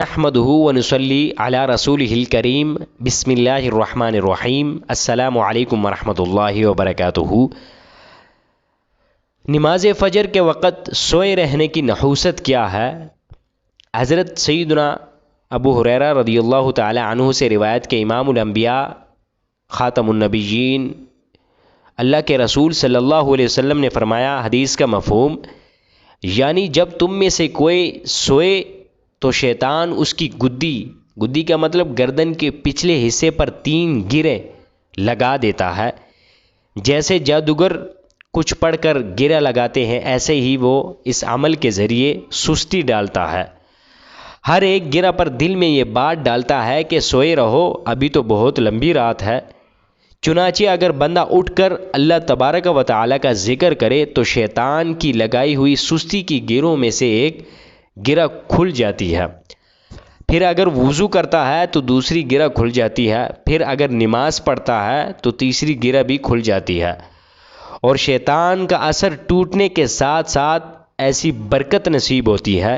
نحمده ونصلي على رسوله الكريم بسم اللہ الرحمن الرحیم السلام علیکم ورحمۃ اللہ وبرکاتہ۔ نماز فجر کے وقت سوئے رہنے کی نحوست کیا ہے؟ حضرت سیدنا ابو ہریرہ رضی اللہ تعالی عنہ سے روایت کے امام الانبیاء خاتم النبیین اللہ کے رسول صلی اللہ علیہ وسلم نے فرمایا، حدیث کا مفہوم یعنی جب تم میں سے کوئی سوئے تو شیطان اس کی گدی کا مطلب گردن کے پچھلے حصے پر 3 گرے لگا دیتا ہے۔ جیسے جادوگر کچھ پڑھ کر گرہ لگاتے ہیں، ایسے ہی وہ اس عمل کے ذریعے سستی ڈالتا ہے۔ ہر ایک گرہ پر دل میں یہ بات ڈالتا ہے کہ سوئے رہو، ابھی تو بہت لمبی رات ہے۔ چنانچہ اگر بندہ اٹھ کر اللہ تبارک و تعالی کا ذکر کرے تو شیطان کی لگائی ہوئی سستی کی گروں میں سے ایک گرہ کھل جاتی ہے۔ پھر اگر وضو کرتا ہے تو دوسری گرہ کھل جاتی ہے۔ پھر اگر نماز پڑھتا ہے تو تیسری گرہ بھی کھل جاتی ہے، اور شیطان کا اثر ٹوٹنے کے ساتھ ساتھ ایسی برکت نصیب ہوتی ہے،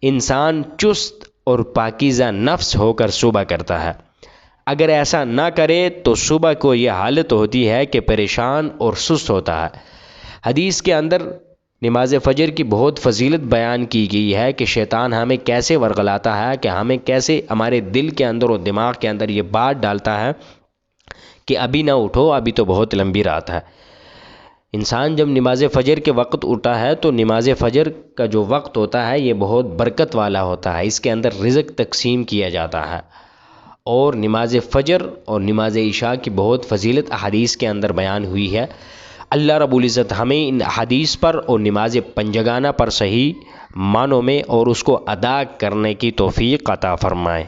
انسان چست اور پاکیزہ نفس ہو کر صبح کرتا ہے۔ اگر ایسا نہ کرے تو صبح کو یہ حالت ہوتی ہے کہ پریشان اور سست ہوتا ہے۔ حدیث کے اندر نماز فجر کی بہت فضیلت بیان کی گئی ہے کہ شیطان ہمیں کیسے ورغلاتا ہے، کہ ہمیں کیسے ہمارے دل کے اندر اور دماغ کے اندر یہ بات ڈالتا ہے کہ ابھی نہ اٹھو، ابھی تو بہت لمبی رات ہے۔ انسان جب نماز فجر کے وقت اٹھا ہے تو نماز فجر کا جو وقت ہوتا ہے یہ بہت برکت والا ہوتا ہے، اس کے اندر رزق تقسیم کیا جاتا ہے، اور نماز فجر اور نماز عشاء کی بہت فضیلت احادیث کے اندر بیان ہوئی ہے۔ اللہ رب العزت ہمیں ان احادیث پر اور نماز پنجگانہ پر صحیح معنوں میں اور اس کو ادا کرنے کی توفیق عطا فرمائے۔